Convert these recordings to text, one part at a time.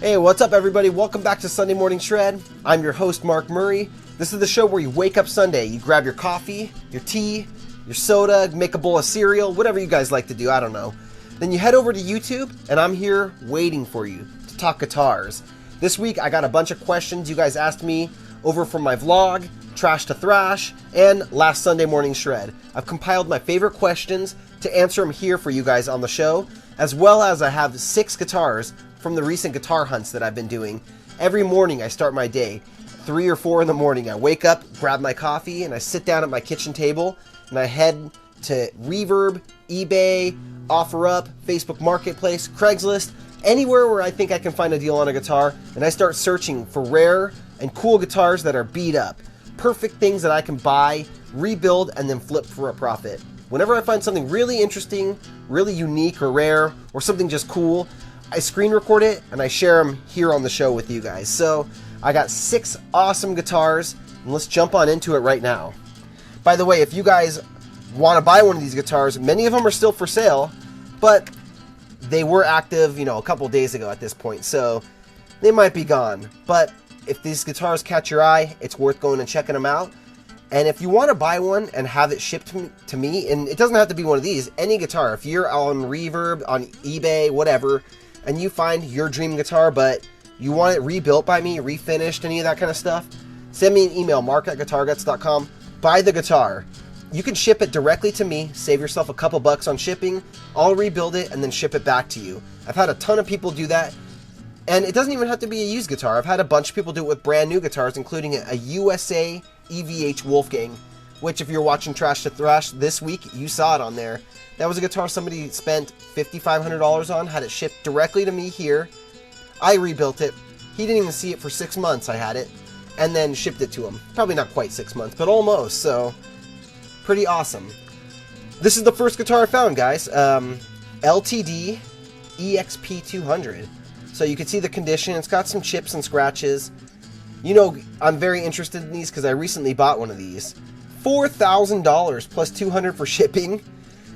Hey, what's up everybody? Welcome back to Sunday Morning Shred. I'm your host, Mark Murray. This is the show where you wake up Sunday, you grab your coffee, your tea, your soda, make a bowl of cereal, whatever you guys like to do, I don't know. Then you head over to YouTube, and I'm here waiting for you to talk guitars. This week I got a bunch of questions you guys asked me over from my vlog, Trash to Thrash, and last Sunday Morning Shred. I've compiled my favorite questions to answer them here for you guys on the show, as well as I have 6 guitars from the recent guitar hunts that I've been doing. Every morning I start my day, 3 or 4 in the morning. I wake up, grab my coffee, and I sit down at my kitchen table, and I head to Reverb, eBay, OfferUp, Facebook Marketplace, Craigslist, anywhere where I think I can find a deal on a guitar, and I start searching for rare and cool guitars that are beat up. Perfect things that I can buy, rebuild, and then flip for a profit. Whenever I find something really interesting, really unique or rare, or something just cool, I screen record it and I share them here on the show with you guys. So I got 6 awesome guitars, and let's jump on into it right now. By the way, if you guys want to buy one of these guitars, many of them are still for sale, but they were active, a couple days ago at this point, so they might be gone. But if these guitars catch your eye, it's worth going and checking them out. And if you want to buy one and have it shipped to me, and it doesn't have to be one of these, any guitar, if you're on Reverb, on eBay, whatever, and you find your dream guitar, but you want it rebuilt by me, refinished, any of that kind of stuff, send me an email, mark@guitarguts.com, buy the guitar. You can ship it directly to me, save yourself a couple bucks on shipping, I'll rebuild it and then ship it back to you. I've had a ton of people do that, and it doesn't even have to be a used guitar. I've had a bunch of people do it with brand new guitars, including a USA EVH Wolfgang, which if you're watching Trash to Thrash this week, you saw it on there. That was a guitar somebody spent $5,500 on, had it shipped directly to me here. I rebuilt it. He didn't even see it for 6 months, I had it, and then shipped it to him. Probably not quite 6 months, but almost, so pretty awesome. This is the first guitar I found, guys. LTD EXP200. So you can see the condition. It's got some chips and scratches. I'm very interested in these because I recently bought one of these. $4,000 plus $200 for shipping.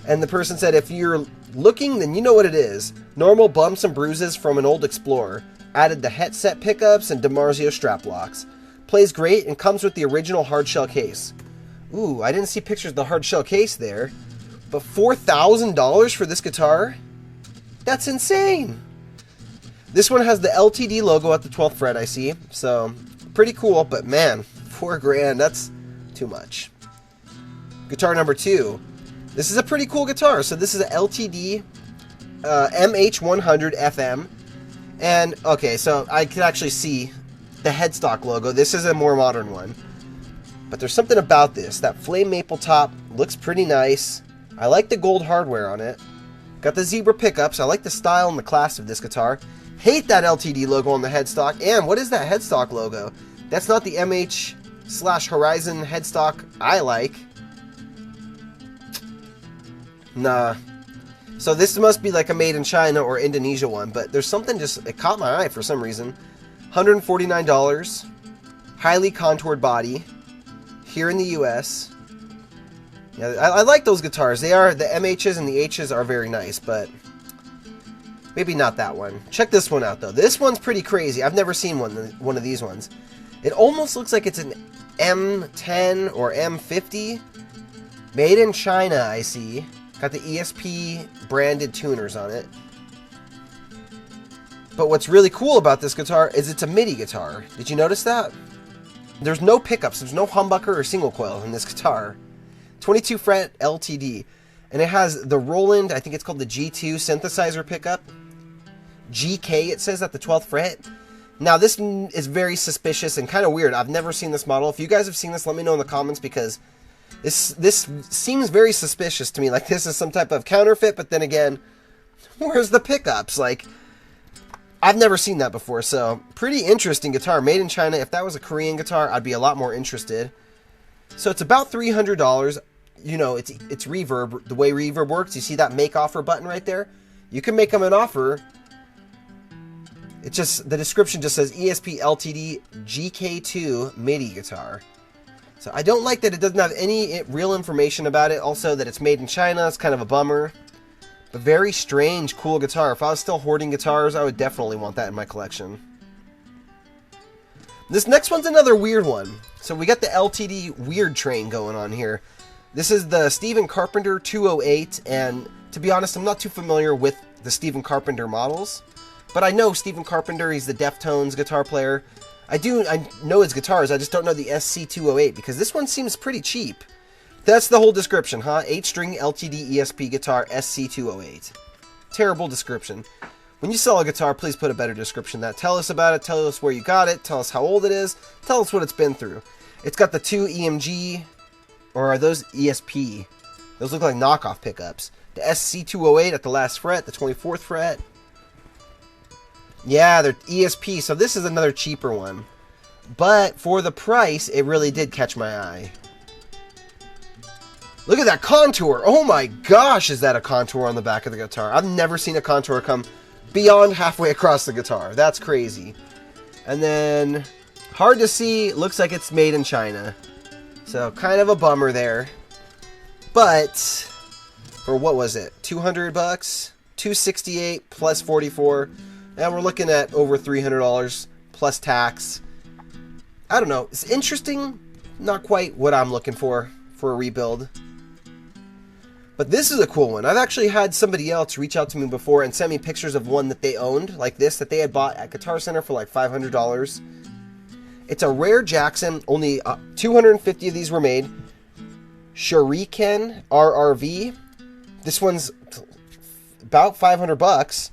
And the person said, if you're looking, then you know what it is. Normal bumps and bruises from an old Explorer. Added the headset pickups and DiMarzio strap locks. Plays great and comes with the original hardshell case. Ooh, I didn't see pictures of the hardshell case there. But $4,000 for this guitar? That's insane! This one has the LTD logo at the 12th fret, I see. So, pretty cool, but man, $4 grand, that's too much. Guitar number 2. This is a pretty cool guitar. So this is a LTD MH100 FM. And, okay, so I can actually see the headstock logo. This is a more modern one. But there's something about this. That flame maple top looks pretty nice. I like the gold hardware on it. Got the zebra pickups. I like the style and the class of this guitar. Hate that LTD logo on the headstock. And what is that headstock logo? That's not the MH/Horizon headstock I like. Nah. So this must be like a made in China or Indonesia one, but there's something it caught my eye for some reason. $149. Highly contoured body. Here in the US. Yeah, I like those guitars. The MHs and the Hs are very nice, but maybe not that one. Check this one out though. This one's pretty crazy. I've never seen one of these ones. It almost looks like it's an M10 or M50. Made in China, I see. Got the ESP branded tuners on it. But what's really cool about this guitar is it's a MIDI guitar. Did you notice that? There's no pickups. There's no humbucker or single coil in this guitar. 22 fret LTD. And it has the Roland, I think it's called the G2 synthesizer pickup. GK it says at the 12th fret. Now this is very suspicious and kind of weird. I've never seen this model. If you guys have seen this, let me know in the comments because this seems very suspicious to me. Like this is some type of counterfeit, but then again, where's the pickups? Like, I've never seen that before, so pretty interesting guitar. Made in China. If that was a Korean guitar, I'd be a lot more interested. So it's about $300. It's Reverb. The way Reverb works, you see that make offer button right there? You can make them an offer. The description just says ESP LTD GK2 MIDI guitar. So I don't like that it doesn't have any real information about it. Also that it's made in China. It's kind of a bummer. A very strange, cool guitar. If I was still hoarding guitars, I would definitely want that in my collection. This next one's another weird one. So we got the LTD weird train going on here. This is the Stephen Carpenter 208, and to be honest, I'm not too familiar with the Stephen Carpenter models, but I know Stephen Carpenter. He's the Deftones guitar player. I know his guitars, I just don't know the SC208, because this one seems pretty cheap. That's the whole description, huh? 8-string LTD ESP guitar SC208. Terrible description. When you sell a guitar, please put a better description than that. Tell us about it, tell us where you got it, tell us how old it is, tell us what it's been through. It's got the 2 EMG, or are those ESP? Those look like knockoff pickups. The SC208 at the last fret, the 24th fret. Yeah, they're ESP, so this is another cheaper one. But for the price, it really did catch my eye. Look at that contour! Oh my gosh, is that a contour on the back of the guitar? I've never seen a contour come beyond halfway across the guitar. That's crazy. And then, hard to see, looks like it's made in China. So, kind of a bummer there. But, for what was it? 200 bucks? 268 plus 44. And we're looking at over $300 plus tax. I don't know. It's interesting. Not quite what I'm looking for a rebuild. But this is a cool one. I've actually had somebody else reach out to me before and send me pictures of one that they owned, like this, that they had bought at Guitar Center for like $500. It's a rare Jackson. Only 250 of these were made. Shuriken RRV. This one's about 500 bucks.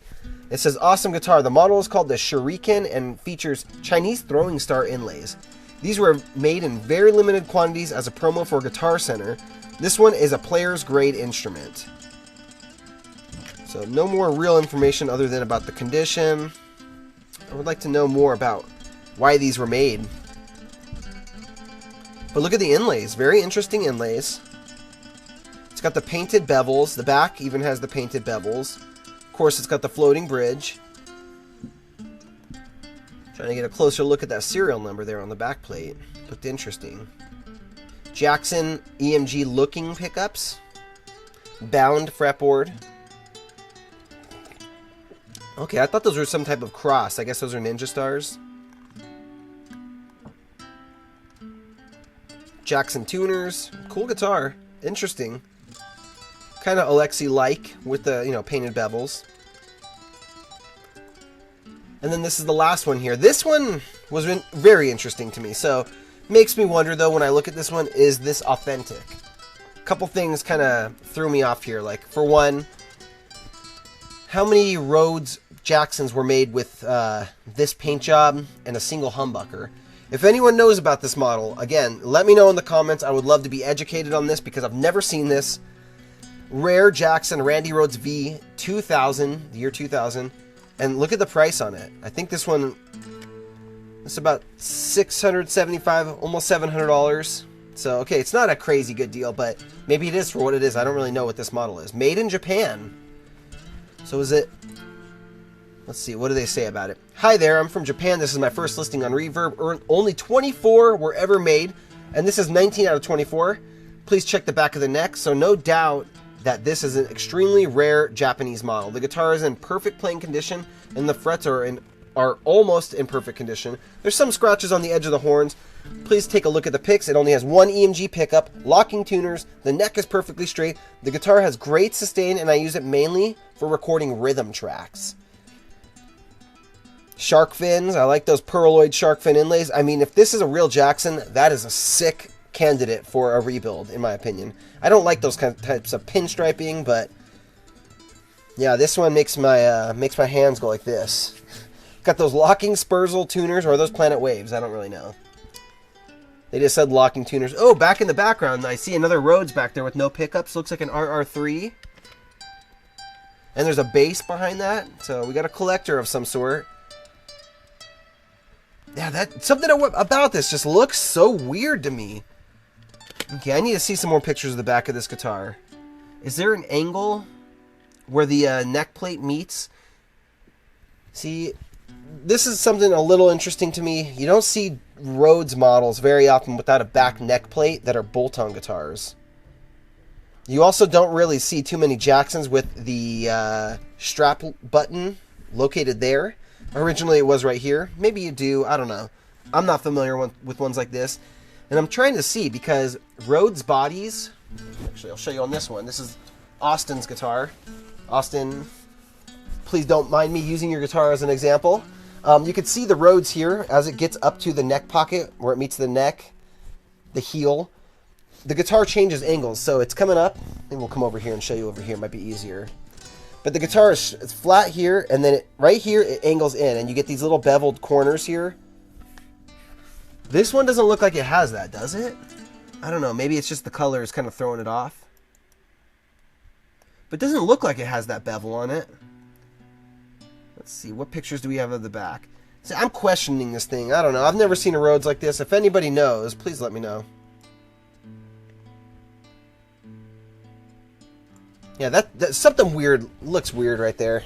It says, awesome guitar. The model is called the Shuriken and features Chinese throwing star inlays. These were made in very limited quantities as a promo for Guitar Center. This one is a player's grade instrument. So no more real information other than about the condition. I would like to know more about why these were made. But look at the inlays. Very interesting inlays. It's got the painted bevels. The back even has the painted bevels. Of course, it's got the floating bridge. Trying to get a closer look at that serial number there on the back plate. Looked interesting. Jackson EMG looking pickups. Bound fretboard. Okay, I thought those were some type of cross. I guess those are Ninja Stars. Jackson tuners. Cool guitar. Interesting. Kind of Alexi-like with the, painted bevels. And then this is the last one here. This one was very interesting to me. So, makes me wonder, though, when I look at this one, is this authentic? A couple things kind of threw me off here. Like, for one, how many Rhodes Jacksons were made with this paint job and a single humbucker? If anyone knows about this model, again, let me know in the comments. I would love to be educated on this because I've never seen this. Rare Jackson Randy Rhodes V 2000, the year 2000. And look at the price on it. I think this one is about $675, almost $700. So, okay, it's not a crazy good deal, but maybe it is for what it is. I don't really know what this model is. Made in Japan. So is it... Let's see, what do they say about it? Hi there, I'm from Japan. This is my first listing on Reverb. Only 24 were ever made, and this is 19 out of 24. Please check the back of the neck. So no doubt that this is an extremely rare Japanese model. The guitar is in perfect playing condition, and the frets are almost in perfect condition. There's some scratches on the edge of the horns. Please take a look at the pics. It only has one EMG pickup, locking tuners, the neck is perfectly straight, the guitar has great sustain, and I use it mainly for recording rhythm tracks. Shark fins, I like those pearloid shark fin inlays. I mean, if this is a real Jackson, that is a sick candidate for a rebuild, in my opinion. I don't like those kind of types of pinstriping, but yeah, this one makes my hands go like this. Got those locking Spurzl tuners, or are those Planet Waves? I don't really know. They just said locking tuners. Oh, back in the background, I see another Rhodes back there with no pickups. Looks like an RR3. And there's a bass behind that, so we got a collector of some sort. Yeah, something about this just looks so weird to me. Okay, I need to see some more pictures of the back of this guitar. Is there an angle where the neck plate meets? See, this is something a little interesting to me. You don't see Rhodes models very often without a back neck plate that are bolt-on guitars. You also don't really see too many Jacksons with the strap button located there. Originally it was right here. Maybe you do, I don't know. I'm not familiar with ones like this. And I'm trying to see because Rhodes bodies, actually I'll show you on this one. This is Austin's guitar. Austin, please don't mind me using your guitar as an example. You can see the Rhodes here as it gets up to the neck pocket where it meets the neck, the heel. The guitar changes angles, so it's coming up. Maybe we'll come over here and show you over here. It might be easier. But the guitar is it's flat here, and then right here it angles in, and you get these little beveled corners here. This one doesn't look like it has that, does it? I don't know. Maybe it's just the color is kind of throwing it off. But it doesn't look like it has that bevel on it. Let's see. What pictures do we have of the back? See, I'm questioning this thing. I don't know. I've never seen a Rhodes like this. If anybody knows, please let me know. Yeah, that something weird looks weird right there.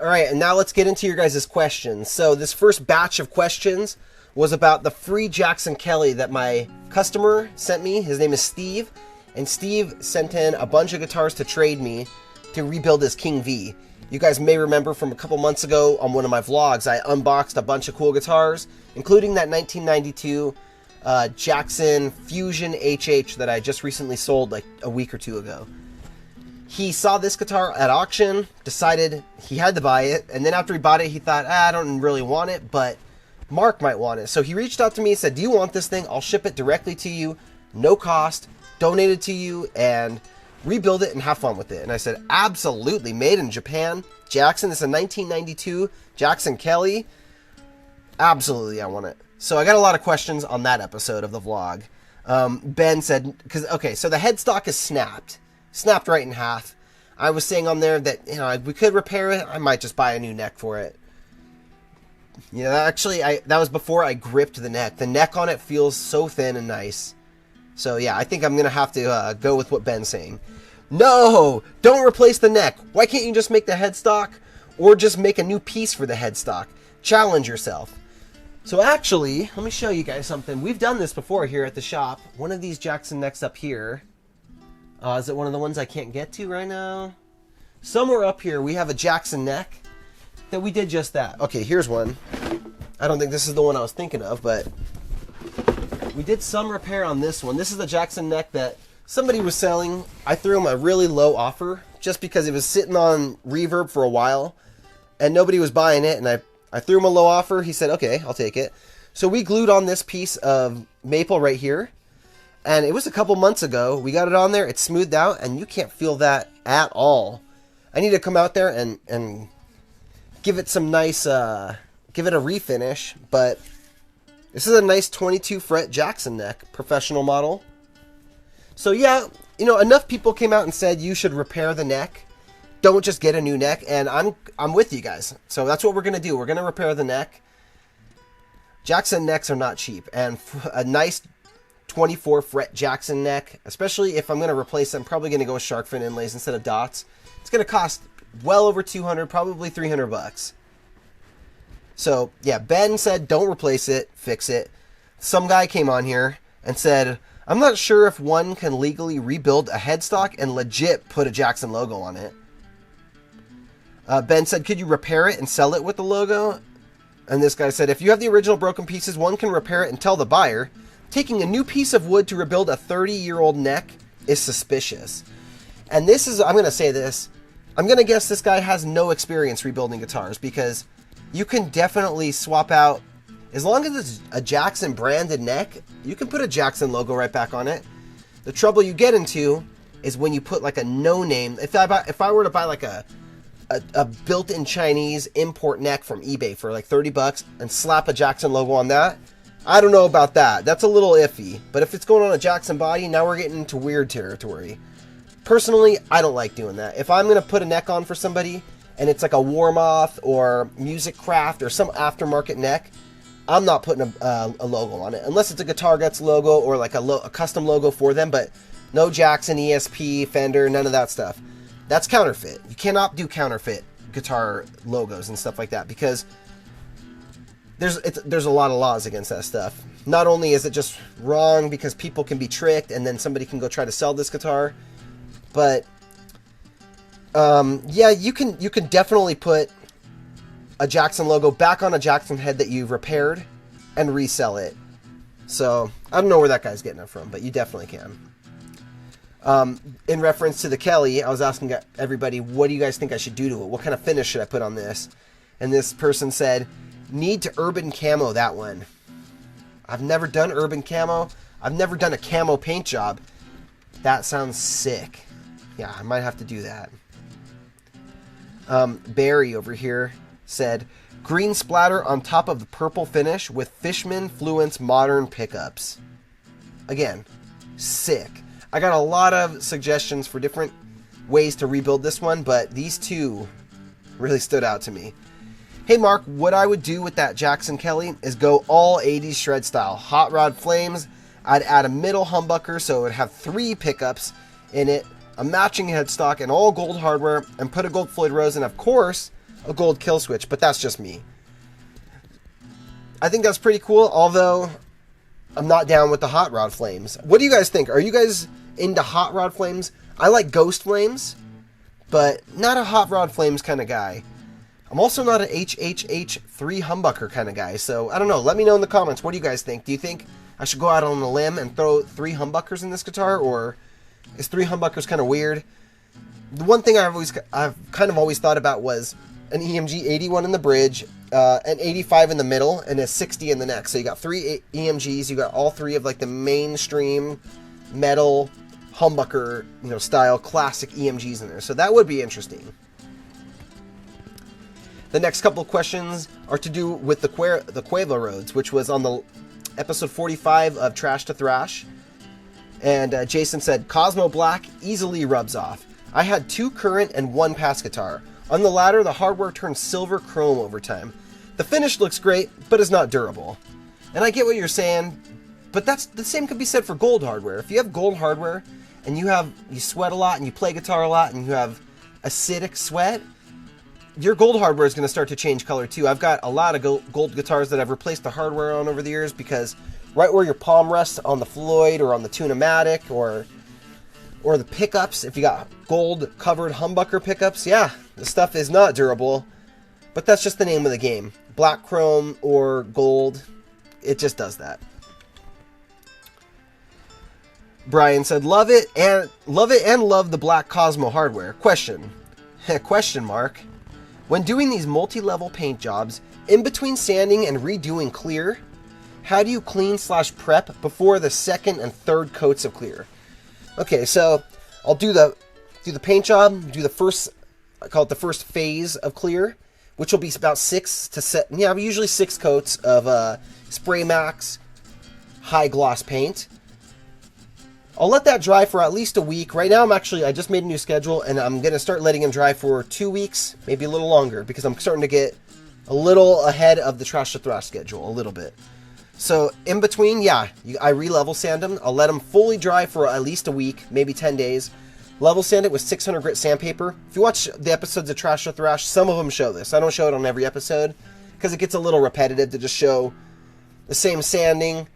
All right, and now let's get into your guys' questions. So this first batch of questions was about the free Jackson Kelly that my customer sent me. His name is Steve, and Steve sent in a bunch of guitars to trade me to rebuild his King V. You guys may remember from a couple months ago on one of my vlogs, I unboxed a bunch of cool guitars, including that 1992 Jackson Fusion HH that I just recently sold like a week or two ago. He saw this guitar at auction, decided he had to buy it, and then after he bought it, he thought, I don't really want it, but Mark might want it. So he reached out to me and said, do you want this thing? I'll ship it directly to you, no cost, donate it to you, and rebuild it and have fun with it. And I said, absolutely, made in Japan. Jackson, this is a 1992 Jackson Kelly. Absolutely, I want it. So I got a lot of questions on that episode of the vlog. Ben said, okay, so the headstock is snapped right in half. I was saying on there that, you know, we could repair it. I might just buy a new neck for it. You know, actually, that was before I gripped the neck. The neck on it feels so thin and nice. So yeah, I think I'm going to have to go with what Ben's saying. No, don't replace the neck. Why can't you just make the headstock or just make a new piece for the headstock? Challenge yourself. So actually, let me show you guys something. We've done this before here at the shop. One of these Jackson necks up here. Is it one of the ones I can't get to right now? Somewhere up here, we have a Jackson neck that we did just that. Okay, here's one. I don't think this is the one I was thinking of, but we did some repair on this one. This is the Jackson neck that somebody was selling. I threw him a really low offer just because it was sitting on Reverb for a while and nobody was buying it, and I threw him a low offer. He said, okay, I'll take it. So we glued on this piece of maple right here. And it was a couple months ago. We got it on there. It's smoothed out, and you can't feel that at all. I need to come out there and give it some nice, give it a refinish. But this is a nice 22 fret Jackson neck, professional model. So yeah, you know, enough people came out and said you should repair the neck. Don't just get a new neck, and I'm with you guys. So that's what we're gonna do. We're gonna repair the neck. Jackson necks are not cheap, and a nice 24 fret Jackson neck, especially if I'm going to replace it, I'm probably going to go with shark fin inlays instead of dots. It's going to cost well over 200, probably 300 bucks. So yeah, Ben said don't replace it, fix it. Some guy came on here and said, I'm not sure if one can legally rebuild a headstock and legit put a Jackson logo on it. Ben said, could you repair it and sell it with the logo? And this guy said, if you have the original broken pieces, one can repair it and tell the buyer. Taking a new piece of wood to rebuild a 30-year-old neck is suspicious. And this is, I'm going to say this, I'm going to guess this guy has no experience rebuilding guitars, because you can definitely swap out, as long as it's a Jackson branded neck, you can put a Jackson logo right back on it. The trouble you get into is when you put like a no-name, if I were to buy like a built-in Chinese import neck from eBay for like 30 bucks and slap a Jackson logo on that, I don't know about that. That's a little iffy. But if it's going on a Jackson body, now we're getting into weird territory. Personally, I don't like doing that. If I'm going to put a neck on for somebody and it's like a Warmoth or Music Craft or some aftermarket neck, I'm not putting a logo on it. Unless it's a GuitarGuts logo or like a custom logo for them. But no Jackson, ESP, Fender, none of that stuff. That's counterfeit. You cannot do counterfeit guitar logos and stuff like that, because there's a lot of laws against that stuff. not only is it just wrong because people can be tricked and then somebody can go try to sell this guitar, but yeah, you can definitely put a Jackson logo back on a Jackson head that you've repaired and resell it. So I don't know where that guy's getting it from, but you definitely can. In reference to the Kelly, I was asking everybody, what do you guys think I should do to it? What kind of finish should I put on this? And this person said, need to urban camo that one. I've never done urban camo. I've never done a camo paint job. That sounds sick. Yeah, I might have to do that. Barry over here said, green splatter on top of the purple finish with Fishman Fluence modern pickups. Again, sick. I got a lot of suggestions for different ways to rebuild this one, but these two really stood out to me. Hey Mark, what I would do with that Jackson Kelly is go all 80s shred style. Hot rod flames. I'd add a middle humbucker so it would have 3 pickups in it, a matching headstock, and all gold hardware, and put a gold Floyd Rose, and of course, a gold kill switch, but that's just me. I think that's pretty cool, although I'm not down with the hot rod flames. What do you guys think? Are you guys into hot rod flames? I like ghost flames, but not a hot rod flames kind of guy. I'm also not an HHH3 humbucker kind of guy, so I don't know. Let me know in the comments. What do you guys think? Do you think I should go out on a limb and throw 3 humbuckers in this guitar, or is 3 humbuckers kind of weird? The one thing I've kind of always thought about was an EMG 81 in the bridge, an 85 in the middle, and a 60 in the neck. So you got 3 EMGs. You got all 3 of like the mainstream metal humbucker, style classic EMGs in there. So that would be interesting. The next couple of questions are to do with the Cueva Roads, which was on the episode 45 of Trash to Thrash. And Jason said, Cosmo Black easily rubs off. I had 2 current and 1 pass guitar. On the latter, the hardware turns silver chrome over time. The finish looks great, but is not durable. And I get what you're saying, but the same could be said for gold hardware. If you have gold hardware and you sweat a lot and you play guitar a lot and you have acidic sweat, your gold hardware is going to start to change color too. I've got a lot of gold guitars that I've replaced the hardware on over the years because right where your palm rests on the Floyd or on the Tune-O-Matic or the pickups, if you got gold covered humbucker pickups, yeah, the stuff is not durable, but that's just the name of the game. Black chrome or gold, it just does that. Brian said, love it and love the black Cosmo hardware. Question mark. When doing these multi-level paint jobs, in between sanding and redoing clear, how do you clean/prep before the second and third coats of clear? Okay, so I'll do the paint job, do the first, I call it the first phase of clear, which will be about 6 to 7, usually 6 coats of Spray Max high gloss paint. I'll let that dry for at least a week. Right now I just made a new schedule and I'm going to start letting them dry for 2 weeks, maybe a little longer, because I'm starting to get a little ahead of the Trash to Thrash schedule, a little bit. So in between, I re-level sand them. I'll let them fully dry for at least a week, maybe 10 days. Level sand it with 600 grit sandpaper. If you watch the episodes of Trash to Thrash, some of them show this. I don't show it on every episode because it gets a little repetitive to just show the same sanding,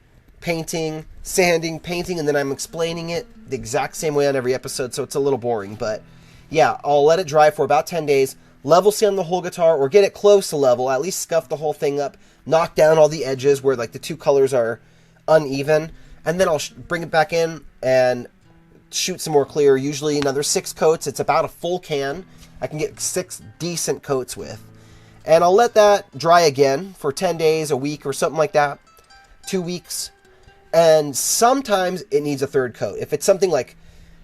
painting, sanding, painting, and then I'm explaining it the exact same way on every episode, so it's a little boring. But yeah, I'll let it dry for about 10 days, level sand the whole guitar, or get it close to level, at least scuff the whole thing up, knock down all the edges where like the 2 colors are uneven, and then I'll bring it back in and shoot some more clear, usually another 6 coats. It's about a full can. I can get 6 decent coats with. And I'll let that dry again for 10 days, a week, or something like that, 2 weeks. And sometimes it needs a 3rd coat. If it's something like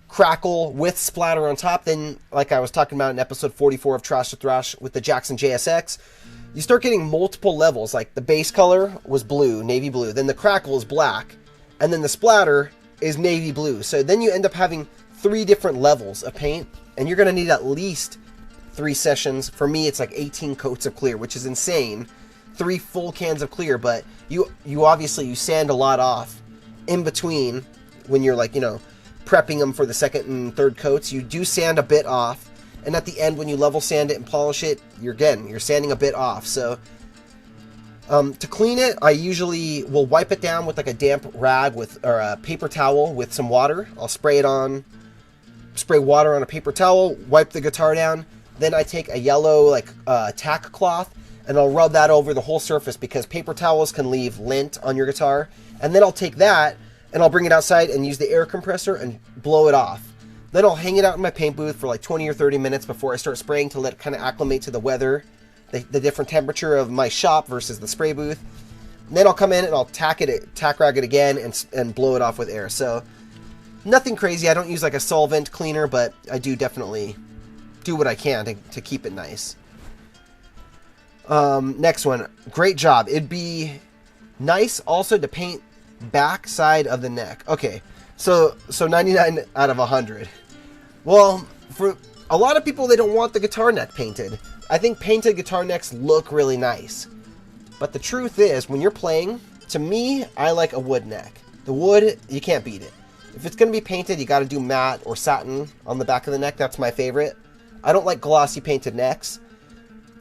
crackle with splatter on top, then like I was talking about in episode 44 of Trash to Thrash with the Jackson JSX, you start getting multiple levels. Like the base color was blue, navy blue, then the crackle is black, and then the splatter is navy blue. So then you end up having 3 different levels of paint, and you're going to need at least 3 sessions. For me, it's like 18 coats of clear, which is insane. 3 full cans of clear, but you obviously you sand a lot off in between when you're like, prepping them for the 2nd and 3rd coats. You do sand a bit off, and at the end when you level sand it and polish it, you're sanding a bit off. So To clean it, I usually will wipe it down with like a damp rag or a paper towel with some water. I'll spray water on a paper towel, wipe the guitar down. Then I take a yellow tack cloth and I'll rub that over the whole surface because paper towels can leave lint on your guitar. And then I'll take that and I'll bring it outside and use the air compressor and blow it off. Then I'll hang it out in my paint booth for like 20 or 30 minutes before I start spraying to let it kind of acclimate to the weather, the different temperature of my shop versus the spray booth. And then I'll come in and I'll tack rag it again and blow it off with air. So nothing crazy. I don't use like a solvent cleaner, but I do definitely do what I can to keep it nice. Next one. Great job. It'd be nice also to paint back side of the neck. Okay, so 99 out of 100. Well, for a lot of people, they don't want the guitar neck painted. I think painted guitar necks look really nice. But the truth is, when you're playing, to me, I like a wood neck. The wood, you can't beat it. If it's going to be painted, you got to do matte or satin on the back of the neck. That's my favorite. I don't like glossy painted necks.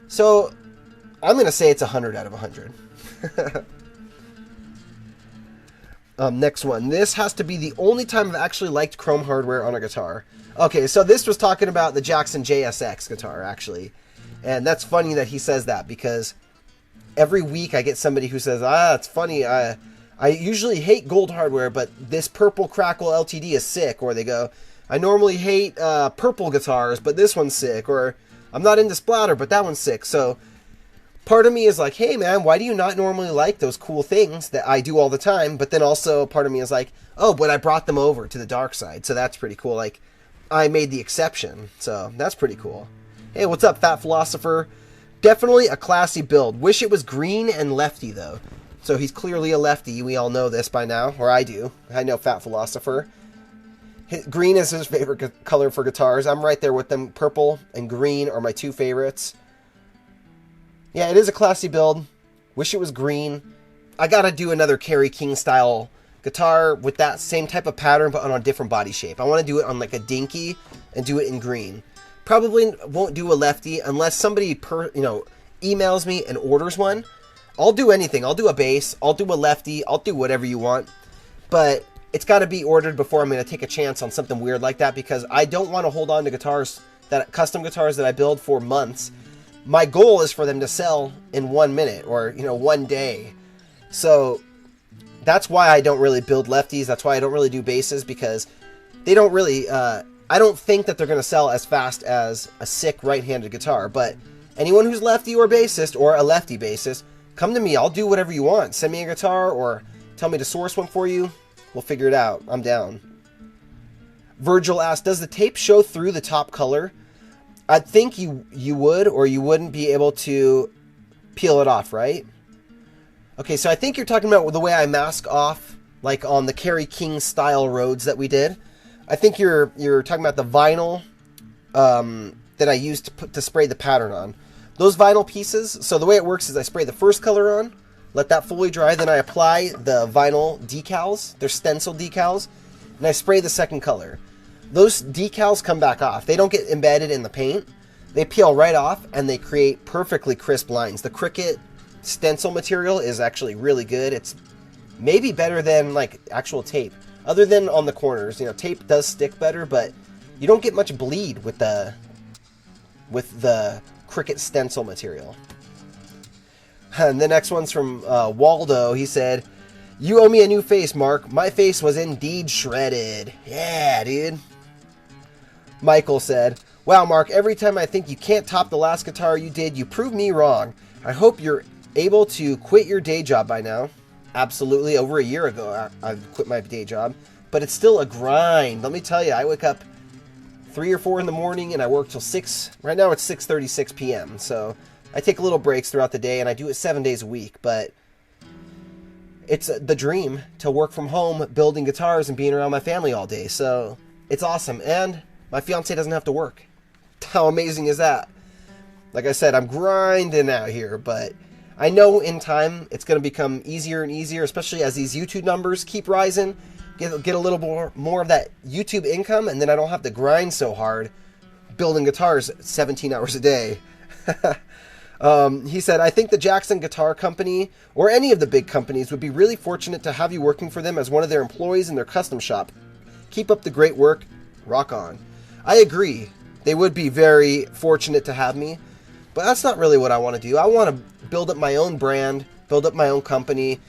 So I'm going to say it's 100 out of 100. Next one. This has to be the only time I've actually liked chrome hardware on a guitar. Okay, so this was talking about the Jackson JSX guitar, actually. And that's funny that he says that because every week I get somebody who says, it's funny, I usually hate gold hardware, but this purple Crackle LTD is sick. Or they go, I normally hate purple guitars, but this one's sick. Or I'm not into splatter, but that one's sick. So part of me is like, hey man, why do you not normally like those cool things that I do all the time? But then also part of me is like, oh, but I brought them over to the dark side. So that's pretty cool. Like, I made the exception. So that's pretty cool. Hey, what's up, Fat Philosopher? Definitely a classy build. Wish it was green and lefty, though. So he's clearly a lefty. We all know this by now. Or I do. I know Fat Philosopher. Green is his favorite color for guitars. I'm right there with them. Purple and green are my two favorites. Yeah, it is a classy build. Wish it was green. I gotta do another Kerry King style guitar with that same type of pattern, but on a different body shape. I want to do it on like a dinky and do it in green. Probably won't do a lefty unless somebody emails me and orders one. I'll do anything. I'll do a bass. I'll do a lefty. I'll do whatever you want. But it's got to be ordered before I'm going to take a chance on something weird like that because I don't want to hold on to custom guitars that I build for months. My goal is for them to sell in 1 minute or, one day. So that's why I don't really build lefties. That's why I don't really do basses because they don't really, I don't think that they're going to sell as fast as a sick right-handed guitar. But anyone who's lefty or bassist or a lefty bassist, come to me. I'll do whatever you want. Send me a guitar or tell me to source one for you. We'll figure it out. I'm down. Virgil asked, does the tape show through the top color? I think you would, or you wouldn't be able to peel it off, right? Okay, so I think you're talking about the way I mask off, like on the Kerry King style Rhodes that we did. I think you're talking about the vinyl that I used to spray the pattern on. Those vinyl pieces, so the way it works is I spray the first color on, let that fully dry, then I apply the vinyl decals, they're stencil decals, and I spray the second color. Those decals come back off. They don't get embedded in the paint. They peel right off and they create perfectly crisp lines. The Cricut stencil material is actually really good. It's maybe better than like actual tape. Other than on the corners, tape does stick better, but you don't get much bleed with the Cricut stencil material. And the next one's from Waldo. He said, you owe me a new face, Mark. My face was indeed shredded. Yeah, dude. Michael said, wow, Mark, every time I think you can't top the last guitar you did, you prove me wrong. I hope you're able to quit your day job by now. Absolutely. Over a year ago, I quit my day job. But it's still a grind. Let me tell you, I wake up 3 or 4 in the morning and I work till 6. Right now it's 6:36 p.m. So I take little breaks throughout the day and I do it 7 days a week. But it's the dream to work from home, building guitars and being around my family all day. So it's awesome. And my fiance doesn't have to work. How amazing is that? Like I said, I'm grinding out here, but I know in time it's going to become easier and easier, especially as these YouTube numbers keep rising. Get a little more of that YouTube income, and then I don't have to grind so hard building guitars 17 hours a day. He said, I think the Jackson Guitar Company, or any of the big companies, would be really fortunate to have you working for them as one of their employees in their custom shop. Keep up the great work. Rock on. I agree. They would be very fortunate to have me, but that's not really what I want to do. I want to build up my own brand, build up my own company,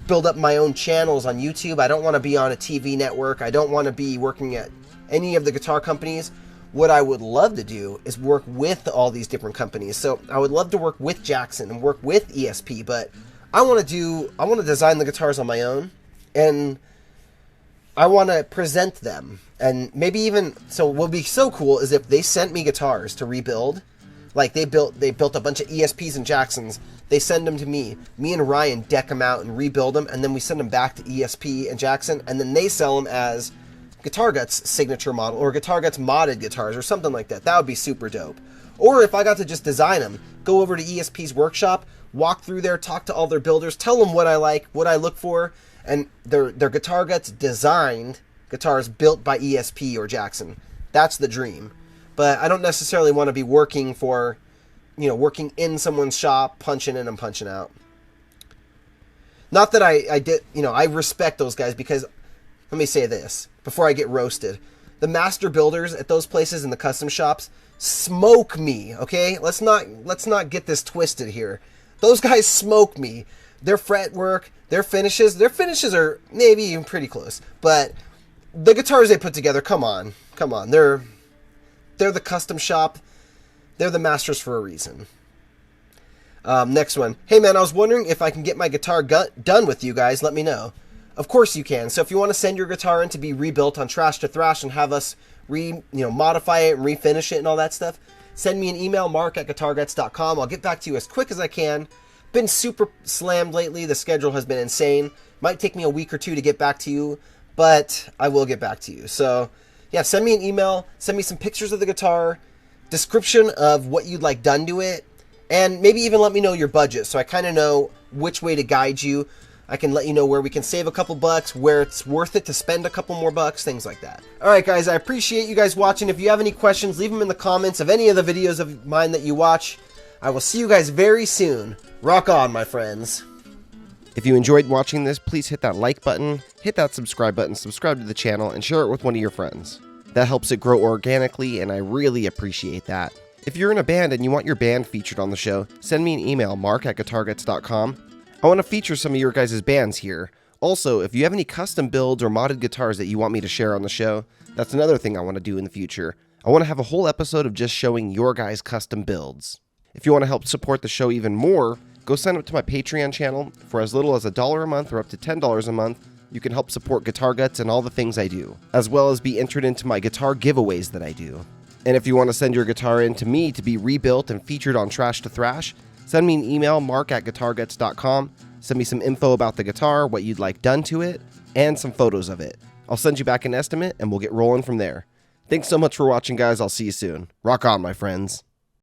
build up my own channels on YouTube. I don't want to be on a TV network. I don't want to be working at any of the guitar companies. What I would love to do is work with all these different companies. So I would love to work with Jackson and work with ESP, but I want to design the guitars on my own, and I want to present them. And maybe even, so what would be so cool is if they sent me guitars to rebuild. Like they built a bunch of ESPs and Jacksons. They send them to me. Me and Ryan deck them out and rebuild them, and then we send them back to ESP and Jackson, and then they sell them as GuitarGuts signature model or GuitarGuts modded guitars or something like that. That would be super dope. Or if I got to just design them, go over to ESP's workshop, walk through there, talk to all their builders, tell them what I like, what I look for, and they're GuitarGuts designed guitars built by ESP or Jackson. That's the dream. But I don't necessarily want to be working for, working in someone's shop, punching in and punching out. Not that I did, I respect those guys, because let me say this before I get roasted. The master builders at those places in the custom shops smoke me, okay? Let's not get this twisted here. Those guys smoke me. Their fretwork, their finishes are maybe even pretty close. But the guitars they put together, come on. They're the custom shop. They're the masters for a reason. Next one. Hey man, I was wondering if I can get my guitar done with you guys. Let me know. Of course you can. So if you want to send your guitar in to be rebuilt on Trash to Thrash and have us modify it and refinish it and all that stuff, send me an email, mark@guitarguts.com. I'll get back to you as quick as I can. Been super slammed lately. The schedule has been insane. Might take me a week or two to get back to you, but I will get back to you. So yeah, send me an email, send me some pictures of the guitar, description of what you'd like done to it, and maybe even let me know your budget so I kind of know which way to guide you. I can let you know where we can save a couple bucks, where it's worth it to spend a couple more bucks, things like that. Alright guys, I appreciate you guys watching. If you have any questions, leave them in the comments of any of the videos of mine that you watch. I will see you guys very soon. Rock on, my friends. If you enjoyed watching this, please hit that like button, hit that subscribe button, subscribe to the channel, and share it with one of your friends. That helps it grow organically, and I really appreciate that. If you're in a band and you want your band featured on the show, send me an email, mark@guitarguts.com. I want to feature some of your guys' bands here. Also, if you have any custom builds or modded guitars that you want me to share on the show, that's another thing I want to do in the future. I want to have a whole episode of just showing your guys' custom builds. If you want to help support the show even more, go sign up to my Patreon channel. For as little as $1 a month or up to $10 a month, you can help support GuitarGuts and all the things I do, as well as be entered into my guitar giveaways that I do. And if you want to send your guitar in to me to be rebuilt and featured on Trash to Thrash, send me an email, mark@guitarguts.com. Send me some info about the guitar, what you'd like done to it, and some photos of it. I'll send you back an estimate, and we'll get rolling from there. Thanks so much for watching, guys. I'll see you soon. Rock on, my friends.